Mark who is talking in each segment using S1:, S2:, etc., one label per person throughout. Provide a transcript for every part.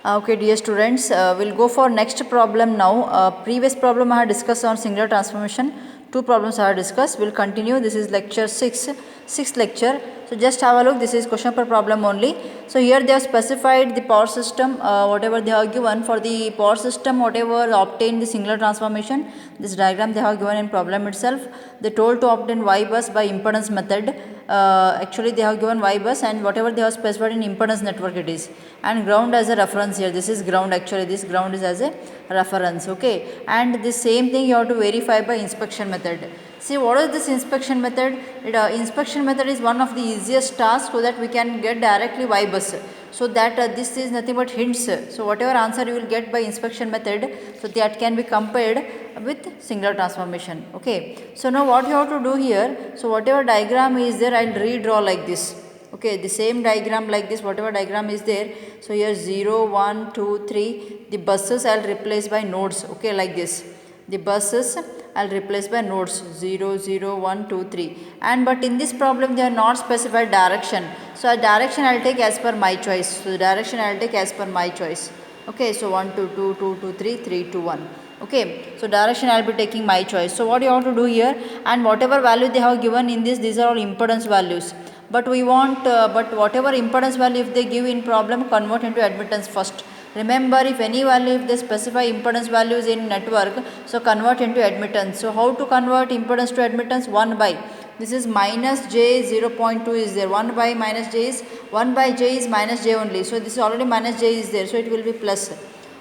S1: Okay, dear students, we'll go for next problem now. Previous problem I had discussed on singular transformation. Two problems I had discussed. We'll continue. This is lecture 6, sixth lecture. So just have a look. This is question per problem only. So here they have specified the power system, whatever they have given for the power system, whatever obtain the singular transformation. This diagram they have given in problem itself. They told to obtain Y bus by impedance method. Actually they have given Y bus and whatever they have specified in impedance network it is, and ground as a reference here. This is ground, actually this ground is as a reference. Okay, and the same thing you have to verify by inspection method. See, what is this inspection method? Inspection method is one of the easiest tasks so that we can get directly Y bus. So that this is nothing but hints. So whatever answer you will get by inspection method, so that can be compared with singular transformation. Okay, so now what you have to do here, so whatever diagram is there, I will redraw like this. Okay, the same diagram like this, whatever diagram is there. So here 0, 1, 2, 3, the buses I will replace by nodes. Okay, like this. The buses I will replace by nodes 0, 0, 1, 2, 3. And but in this problem they are not specified direction. So a direction I will take as per my choice. So the direction I will take as per my choice. Okay, so 1, 2, 2, 2, 2, 3, 3, 2, 1. Okay, so direction I will be taking my choice. So what you have to do here, and whatever value they have given in this, these are all impedance values. But we want, but whatever impedance value if they give in problem, convert into admittance first. Remember, if any value, if they specify impedance values in network, so convert into admittance. So how to convert impedance to admittance? 1 by, this is minus j 0.2 is there, 1 by minus j is, 1 by j is minus j only. So this is already minus j is there, so it will be plus.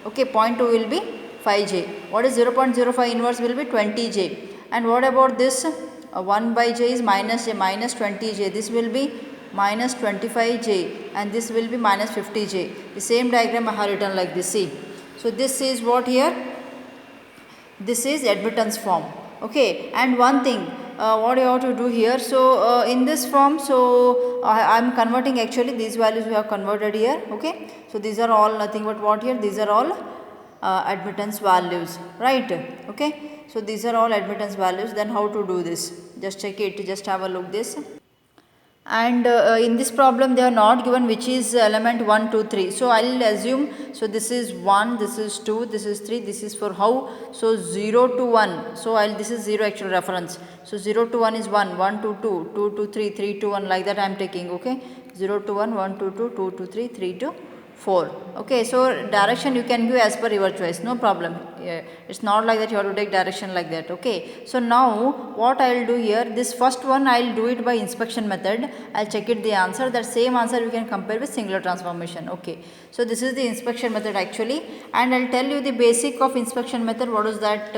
S1: Okay, 0.2 will be 5j. What is 0.05 inverse will be 20j. And what about this? 1 by j is minus j, minus 20j. This will be minus 25j and this will be minus 50j. The same diagram I have written like this. See. So this is what here? This is admittance form. Okay. And one thing, what you have to do here. So in this form, so I am converting actually these values we have converted here. Okay. So these are all nothing but what here? These are all admittance values, right? Okay, so these are all admittance values. Then how to do this? Just check it, just have a look this. And in this problem they are not given which is element 1, 2, 3. So I will assume, so this is 1, this is 2, this is 3, this is for how? So 0 to 1, so this is 0 actual reference. So 0 to 1 is 1, 1 to 2, 2 to 3, 3 to 1, like that I am taking. Okay, 0 to 1, 1 to 2, 2 to 3, 3 to 4. Okay, so direction you can give as per your choice, no problem. It's not like that you have to take direction like that. Okay, so now what I will do here, this first one I will do it by inspection method. I will check it the answer, that same answer we can compare with singular transformation. Okay, so this is the inspection method actually, and I will tell you the basic of inspection method. What is that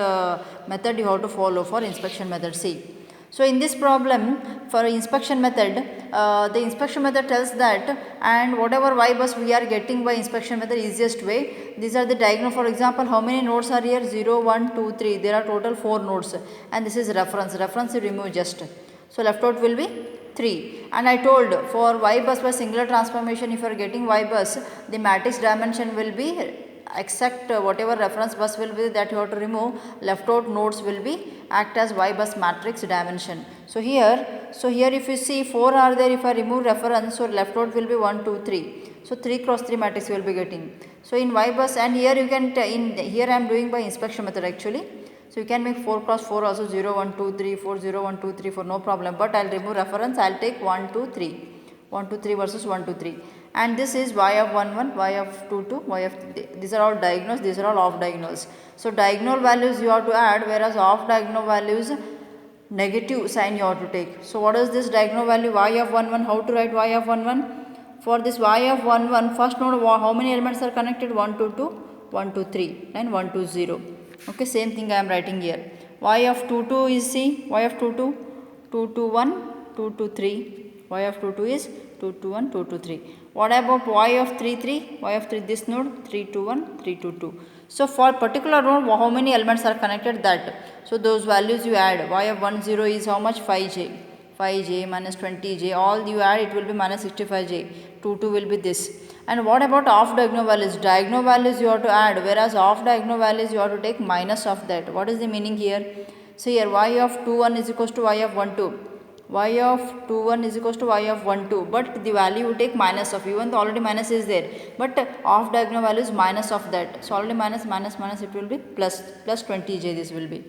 S1: method you have to follow for inspection method? See. So in this problem for inspection method, the inspection method tells that, and whatever Y bus we are getting by inspection method easiest way, these are the diagonal. For example, how many nodes are here? 0, 1, 2, 3. There are total 4 nodes, and this is reference. Reference you remove just. So left out will be 3. And I told for Y bus by singular transformation, if you are getting Y bus, the matrix dimension will be except whatever reference bus will be that you have to remove, left out nodes will be act as Y bus matrix dimension. So here if you see 4 are there, if I remove reference, so left out will be 1, 2, 3. So 3 cross 3 matrix you will be getting. So in Y bus, and here you can, here I am doing by inspection method actually. So you can make 4 cross 4 also, 0, 1, 2, 3, 4, 0, 1, 2, 3, 4, no problem. But I will remove reference, I will take 1, 2, 3. 1, 2, 3 versus 1, 2, 3. And this is y of 1, 1, y of 2, 2, y of 3. These are all diagonals, these are all off diagonals. So diagonal values you have to add, whereas off diagonal values negative sign you have to take. So what is this diagonal value? Y of 1, 1, how to write y of 1, 1? For this y of 1, 1, first node how many elements are connected? 1, 2, 2, 1, 2, 3 and 1, 2, 0. Okay, same thing I am writing here. Y of 2, 2 is, see, y of 2, 2, 2, 2, 1, 2, 2, 3. Y of 2, 2 is 2, 2, 1, 2, 2, 3. What about y of 3, 3? Y of 3, this node 3, 2, 1, 3, 2, 2. So for particular node, how many elements are connected? That. So those values you add. Y of 1, 0 is how much? 5j. 5j minus 20j. All you add, it will be minus 65j. 2, 2 will be this. And what about off diagonal values? Diagonal values you have to add, whereas off diagonal values you have to take minus of that. What is the meaning here? So here y of 2, 1 is equals to y of 1, 2. y of 2 1 is equals to y of 1 2, but the value you take minus of, even though already minus is there, but off diagonal value is minus of that, so already minus minus minus it will be plus 20j, this will be.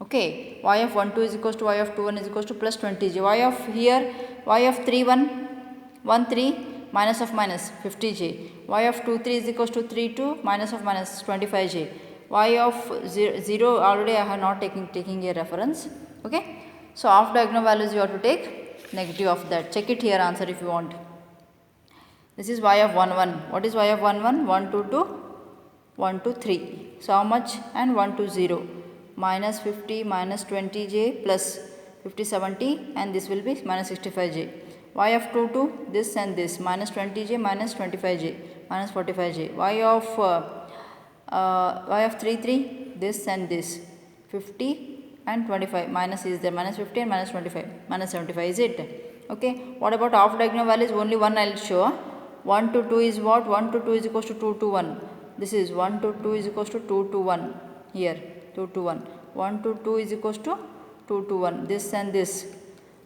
S1: Okay, y of 1 2 is equals to y of 2 1 is equals to plus 20j. Y of here, y of 3 1 1 3 minus of minus 50j. Y of 2 3 is equals to 3 2 minus of minus 25j. Y of 0 already I have not taking a reference. Okay, so off diagonal values you have to take negative of that. Check it here, answer if you want. This is y of 1 1. What is y of 1 1? 1 2 2 1 2 3. So how much? And 1 2 0. Minus 50 minus 20j plus 50 70, and this will be minus 65j. Y of 2 2, this and this, minus 20j minus 25j minus 45j. Y of 3 3, this and this, 50 and 25, minus is there, minus 50 and minus 25, minus 75, is it? Okay, what about off diagonal values? Only one I will show. 1 to 2 is what? 1 to 2 is equals to 2 to 1. This is 1 to 2 is equals to 2 to 1 here, 2 to 1. 1 to 2 is equals to 2 to 1, this and this.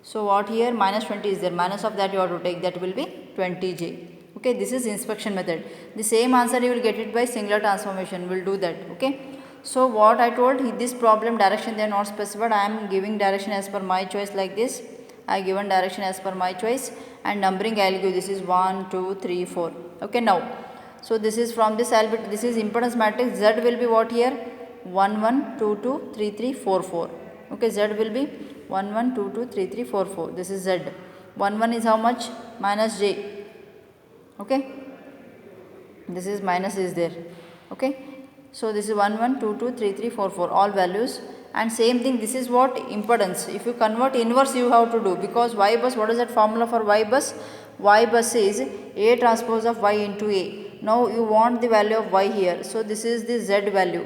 S1: So what here? Minus 20 is there, minus of that you have to take, that will be 20j. Okay, this is inspection method. The same answer you will get it by singular transformation. We'll do that. Okay. So what I told, this problem direction they are not specified. I am giving direction as per my choice like this. I given direction as per my choice, and numbering I will give. This is 1 2 3 4. Okay, now. So this is from this albit. This is impedance matrix. Z will be what here? 1 1 2 2 3 3 4 4. Okay, Z will be 1 1 2 2 3 3 4 4. This is Z. 1 1 is how much? Minus j. Okay, this is minus is there. Okay, so this is 1 1 2 2 3 3 4 4, all values. And same thing, this is what? Impedance. If you convert inverse you have to do, because y bus, what is that formula for y bus? Y bus is A transpose of y into A. Now you want the value of y here, so this is the z value.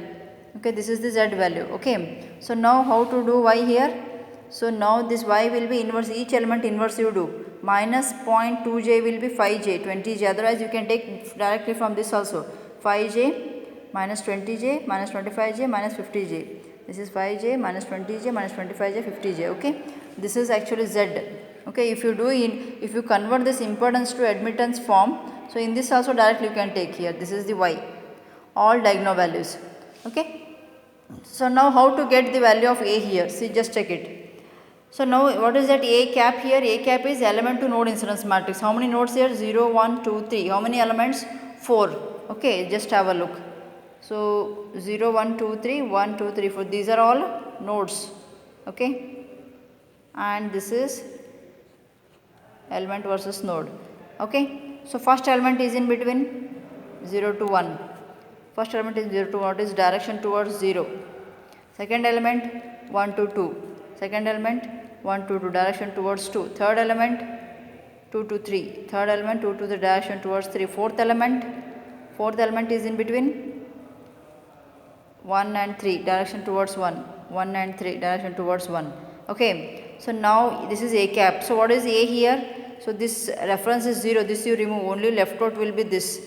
S1: Okay, this is the z value. Okay, so now how to do y here? So now this y will be inverse, each element inverse you do. Minus 0.2j will be 5j, 20j, otherwise you can take directly from this also. 5j minus 20j minus 25j minus 50j. This is 5j minus 20j minus 25j 50j. Okay, this is actually z. Okay, if you convert this impedance to admittance form, so in this also directly you can take here. This is the y, all diagonal values. Okay, so now how to get the value of a here? See, just check it. So now what is that A cap here? A cap is element to node incidence matrix. How many nodes here? 0 1 2 3. How many elements? 4. Okay, just have a look. So 0 1 2 3 1 2 3 4, these are all nodes. Okay, and this is element versus node. Okay, so first element is in between 0 to 1. First element is 0 to what is direction towards 0. Second element 1 to 2. Second element 1 to 2, direction towards 2. Third element 2 to 3. Third element 2 to the direction towards 3. Fourth element is in between 1 and 3, direction towards 1. 1 and 3, direction towards 1. Okay, so now this is A cap. So what is A here? So this reference is 0, this you remove, only left out will be this.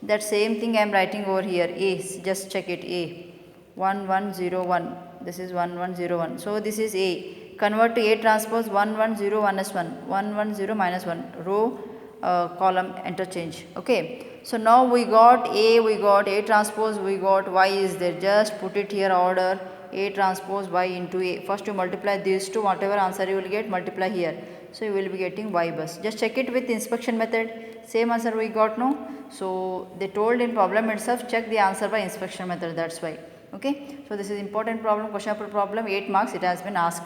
S1: That same thing I am writing over here. A, just check it. A 1 1 0 1. This is 1 1 0 1. So this is A. Convert to A transpose 1 1 0 1 s 1. 1 1 0 minus 1. Row column interchange. Okay. So now we got A transpose, we got Y is there. Just put it here order. A transpose Y into A. First you multiply these two, whatever answer you will get, multiply here. So you will be getting Y bus. Just check it with inspection method. Same answer we got, no? So they told in problem itself, check the answer by inspection method, that's why. Okay, so this is important problem, question paper problem, 8 marks it has been asked.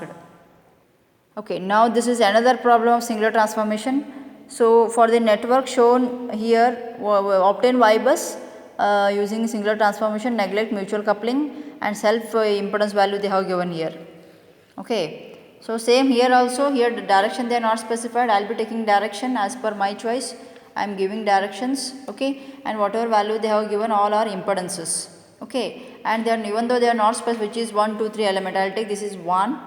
S1: Okay, now this is another problem of singular transformation. So for the network shown here, obtain Y bus using singular transformation, neglect mutual coupling and self impedance value they have given here. Okay, so same here also, here the direction they are not specified. I will be taking direction as per my choice. I am giving directions. Okay, and whatever value they have given, all are impedances. Okay, and then even though they are not specified, which is 1 2 3 element, I will take this is 1.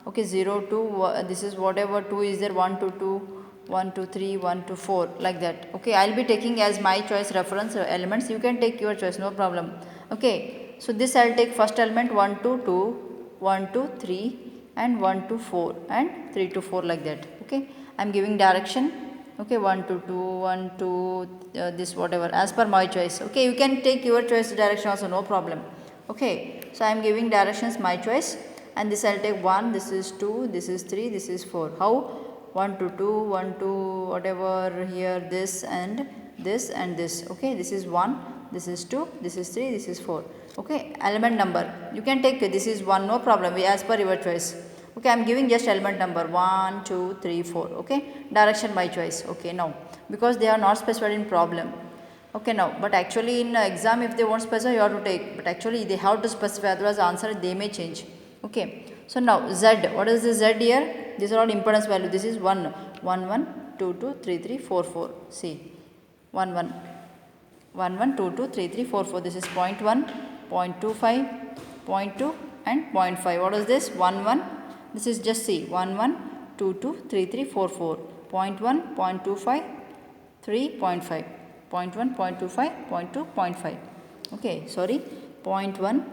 S1: Okay, 0 2, this is whatever 2 is there, 1 to 2, 1 to 3, 1 to 4, like that. Okay, I will be taking as my choice reference elements. You can take your choice, no problem. Okay, so this I will take first element 1 to 2, 1 to 3, and 1 to 4 and 3 to 4 like that. Okay, I am giving direction. Okay, 1 to 2, 1 to this whatever as per my choice. Okay, you can take your choice direction also, no problem. Okay, so I am giving directions my choice, and this I will take 1, this is 2, this is 3, this is 4. How? 1 to 2, 1 to whatever here, this and this and this. Okay, this is 1, this is 2, this is 3, this is 4. Okay, element number you can take, this is 1, no problem, as per your choice. Okay, I am giving just element number 1, 2, 3, 4. Okay, direction my choice. Okay, now because they are not specified in problem. Okay, now but actually in exam if they won't specify you have to take, but actually they have to specify, otherwise answer they may change. Okay, so now Z, what is this Z here? These are all impedance value. This is 1, 1, 1, 2, 2, 3, 3, 4, 4. See, 1, 1, 1, 1, 2, 2, 3, 3, 4, 4. This is 0.1, 0.25, 0.2 and 0.5. What is this? 1, 1. This is just C, 1, 1, 2, 2, 3, 3, 4, 4. 0.1, 0.25, 3, 0.5. 0.1, 0.25, 0.2, 0.5. Okay, sorry, 0.1,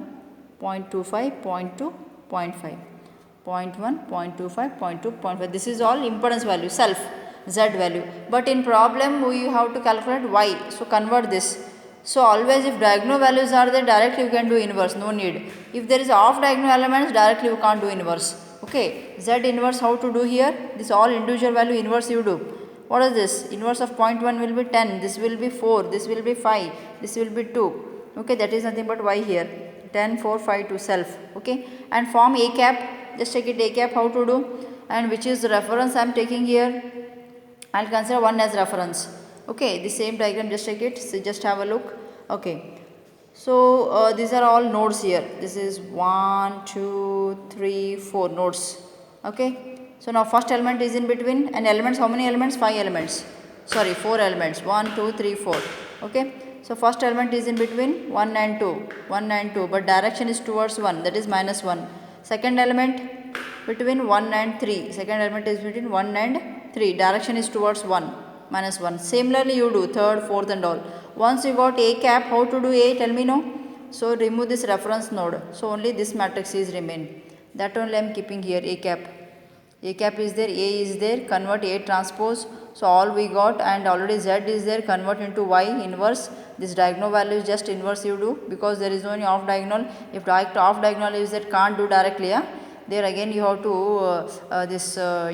S1: 0.25, 0.2, 0.5. 0.1, 0.25, 0.2, 0.5. This is all impedance value, self, Z value. But in problem, we have to calculate Y. So, convert this. So, always if diagonal values are there, directly you can do inverse, no need. If there is off diagonal elements, directly you can't do inverse. Okay, Z inverse how to do here? This all individual value inverse you do. What is this? Inverse of 0.1 will be 10, this will be 4, this will be 5, this will be 2. Okay, that is nothing but Y here. 10, 4, 5, 2, self. Okay, and form A cap, just take it A cap how to do, and which is the reference I am taking here. I will consider 1 as reference. Okay, the same diagram, just take it, so just have a look. Okay, so these are all nodes here. This is 1, 2, 3, 4 nodes. Okay, so now first element is in between, and elements, how many elements? 5 elements. Sorry, 4 elements. 1, 2, 3, 4. Okay, so first element is in between 1 and 2, 1 and 2, but direction is towards 1, that is minus 1. Second element between 1 and 3. Second element is between 1 and 3. Direction is towards 1, minus 1. Similarly, you do third, fourth and all. Once you got A cap, how to do A? Tell me now. So, remove this reference node. So, only this matrix is remain. That only I am keeping here A cap. A cap is there, A is there, convert A transpose. So, all we got, and already Z is there, convert into Y inverse. This diagonal value is just inverse you do, because there is no any off diagonal. If off diagonal is that, can't do directly. Yeah? There again you have to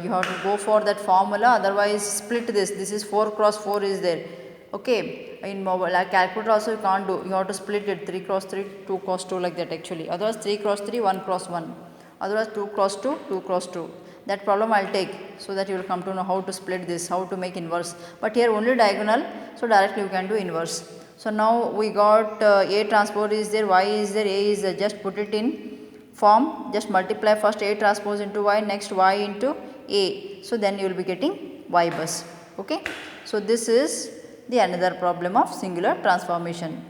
S1: you have to go for that formula, otherwise split this. This is 4 cross 4 is there. Okay, in mobile calculator also you can't do, you have to split it 3 cross 3, 2 cross 2 like that actually. Otherwise 3 cross 3, 1 cross 1. Otherwise 2 cross 2, 2 cross 2. That problem I will take, so that you will come to know how to split this, how to make inverse. But here only diagonal, so directly you can do inverse. So now we got A transpose is there, Y is there, A is there. Just put it in form, just multiply first A transpose into Y, next Y into A. So then you will be getting Y bus. Okay. So this is the another problem of singular transformation.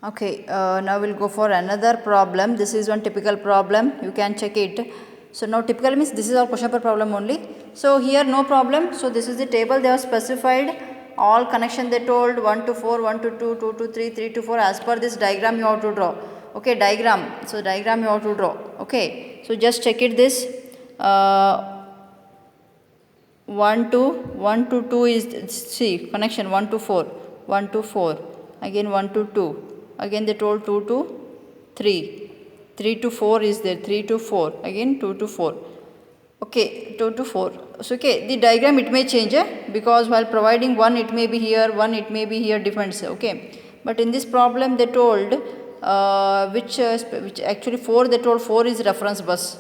S1: Okay, now we will go for another problem. This is one typical problem, you can check it. So now typical means this is our question paper problem only. So here no problem. So this is the table they have specified, all connection they told 1 to 4, 1 to 2, 2 to 3, 3 to 4, as per this diagram you have to draw. Okay, diagram. So diagram you have to draw. Okay, so just check it this. 1 to 2 is, see, connection 1 to 4, 1 to 4, again 1 to 2. Again they told 2 to 3, 3 to 4 is there, 3 to 4, again 2 to 4. Okay, 2 to 4. So, okay, the diagram it may change, because while providing 1 it may be here, 1 it may be here, depends. Okay, but in this problem they told which actually 4, they told 4 is reference bus.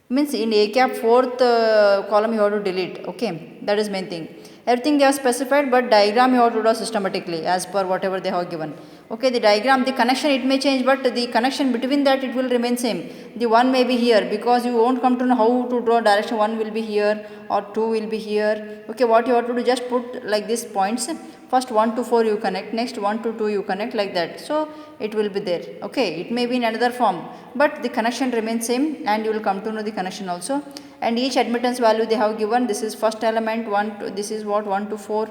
S1: Means in A cap fourth column you have to delete. Okay, that is main thing. Everything they have specified, but diagram you have to draw systematically as per whatever they have given. Okay, the diagram, the connection it may change, but the connection between that it will remain same. The 1 may be here, because you won't come to know how to draw direction. 1 will be here or 2 will be here. Okay, what you have to do, just put like this points. First 1 to 4 you connect, next 1 to 2 you connect, like that. So it will be there. Okay, it may be in another form, but the connection remains same, and you will come to know the connection also. And each admittance value they have given. This is first element 1 to, this is what 1 to 4.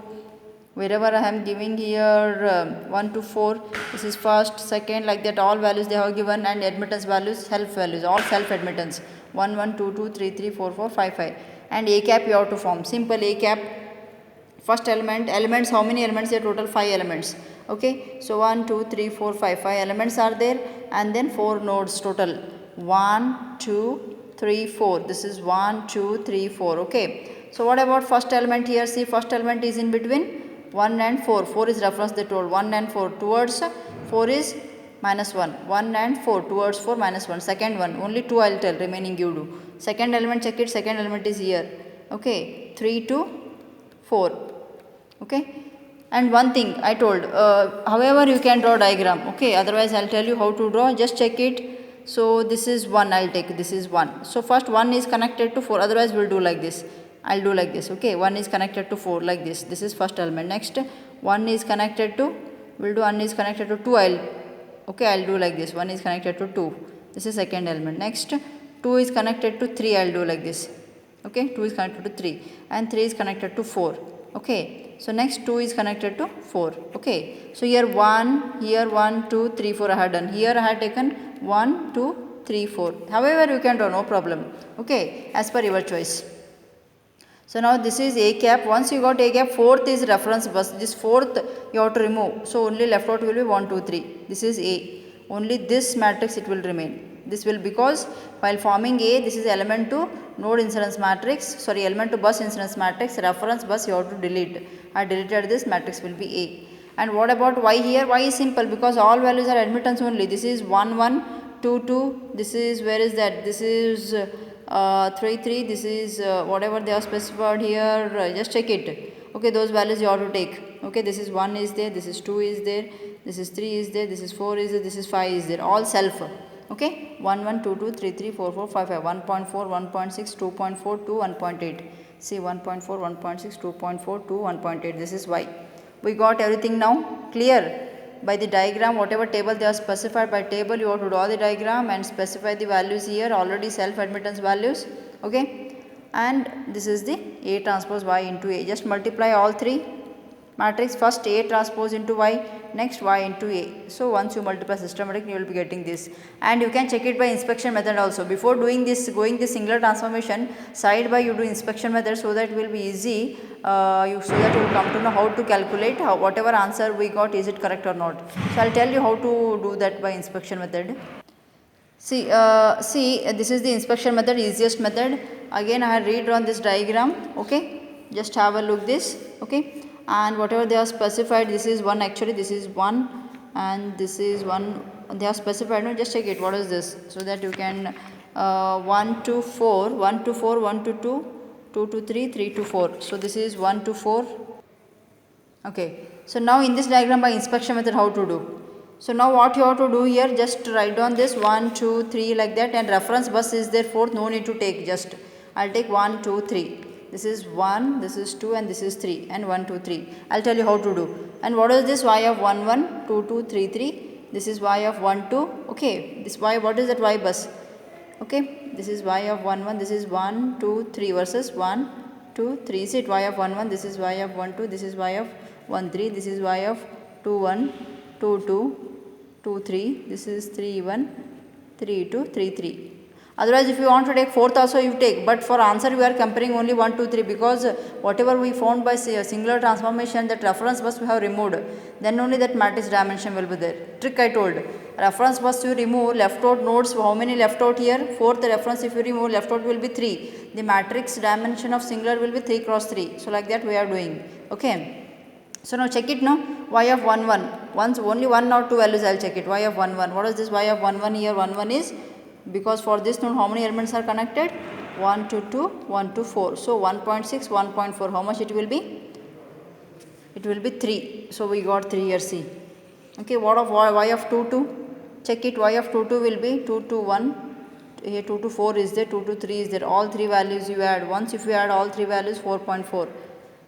S1: wherever I am giving here 1 to 4, this is first, second, like that all values they have given, and admittance values, self values, all self admittance 1 1 2 2 3 3 4 4 5 5, and a cap you have to form. Simple a cap. First elements, how many elements there? Total 5 elements. Okay, so 1 2 3 4 5 elements are there, and then 4 nodes total 1 2 3 4. This is 1 2 3 4. Okay, so what about first element here? See, first element is in between 1 and 4. 4 is reference they told. 1 and 4 towards 4 is minus 1. 1 and 4 towards 4 minus 1. Second one, only 2 I will tell, remaining you do. Second element, check it. Second element is here. Okay, 3 to 4. Okay, and one thing I told, however you can draw diagram. Okay, otherwise I'll tell you how to draw. Just check it. So this is 1, I'll take, this is 1. So first 1 is connected to 4, otherwise we'll do like this. I'll do like this. Okay, 1 is connected to 4 like this. This is first element. Next 1 is connected to, we'll do 1 is connected to 2. I'll do like this. 1 is connected to 2. This is second element. Next 2 is connected to 3. I'll do like this. Okay, 2 is connected to 3, and 3 is connected to 4. Okay, so next 2 is connected to 4. Okay, so here 1 2 3 4 I had done. Here I had taken 1 2 3 4. However you can draw, no problem. Okay, as per your choice. So now this is a cap. Once you got a cap, fourth is reference bus. This fourth you have to remove. So only left out will be 1 2 3. This is A. Only this matrix it will remain. This will, because while forming A, this is element to node incidence matrix, element to bus incidence matrix, reference bus you have to delete. I deleted this, matrix will be A. And what about Y here? Y is simple, because all values are admittance only. This is 1 1 2 2. This is, where is that? This is 3 3. This is whatever they have specified here. Just check it. Okay, those values you have to take. Okay, this is 1 is there, this is 2 is there, this is 3 is there, this is 4 is there, this is 5 is there, all self. Okay, 1 1 2 2 3 3 4 4 5 5, 1.4 1.6 2.4 2 1.8. See, 1.4 1.6 2.4 2 1.8. This is Y. We got everything now clear. By the diagram, whatever table they are specified, by table you have to draw the diagram and specify the values here, already self admittance values. Okay, and this is the A transpose Y into A. Just multiply all three matrix. First A transpose into Y, next Y into A. So once you multiply systematically, you will be getting this. And you can check it by inspection method also. Before doing this, going this singular transformation, side by you do inspection method, so that it will be easy. So that you will come to know how to calculate whatever answer we got, is it correct or not. So I'll tell you how to do that by inspection method. See, this is the inspection method, easiest method. Again I have redrawn this diagram. Okay, just have a look this. Okay, and whatever they are specified, this is 1, actually this is 1 and this is 1 they have specified. No, just check it, what is this, so that you can 1 to 4 1 to 4 1 to 2 2 to 3 3 to 4. So this is 1 to 4. Okay, so now in this diagram by inspection method how to do. So now what you have to do here, just write down this 1 2 3 like that, and reference bus is there fourth, no need to take. Just I'll take 1 2 3. This is 1, this is 2 and this is 3, and 1 2 3. I'll tell you how to do. And what is this? Y of 1 1 2 2 3 3. This is Y of 1 2. Okay, this Y, what is that Y bus? Okay, this is Y of 1 1. This is 1 2 3 versus 1 2 3. Is it Y of 1 1? This is Y of 1 2. This is Y of 1 3. This is Y of 2 1 2 2 2 3. This is 3 1 3 2 3 3. Otherwise, if you want to take fourth also you take, but for answer we are comparing only 1 2 3, because whatever we found by singular transformation, that reference bus we have removed, then only that matrix dimension will be there. Trick I told, reference bus you remove, left out nodes, how many left out here? Fourth reference if you remove, left out will be 3. The matrix dimension of singular will be 3 cross 3. So like that we are doing. Okay. So now check it now. Y of 1 1. Once only 1 or 2 values I will check it. Y of 1 1. What is this Y of 1 1 here? 1 1 is, because for this node how many elements are connected? 1 to 2 1 to 4. So 1.6 1.4. How much it will be? It will be 3. So we got 3 here. See. Okay. What of Y of 2 2? Check it. Y of 2 2 will be 2 to 1. Here 2 to 4 is there. 2 to 3 is there. All three values you add. Once if you add all three values, 4.4.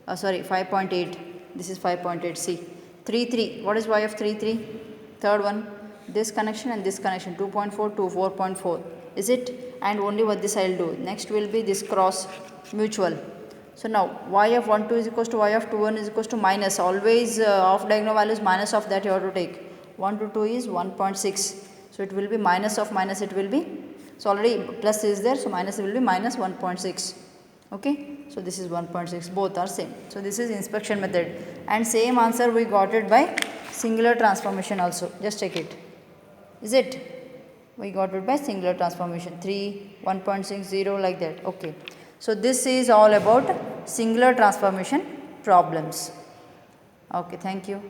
S1: 5.8. This is 5.8. See. 3 3. What is Y of 3 3? Third one. This connection and this connection, 2.4 to 4.4. Is it? And only what this I will do. Next will be this cross mutual. So now y of 1 2 is equals to y of 2 1 is equals to minus, always off diagonal values minus of that you have to take. 1 to 2 is 1.6, so it will be minus of minus, it will be, so already plus is there, so minus will be minus 1.6. Okay, so this is 1.6, both are same. So this is inspection method, and same answer we got it by singular transformation also. Just check it. Is it? We got it by singular transformation, 3 1.60 like that. Okay, so this is all about singular transformation problems. Okay, thank you.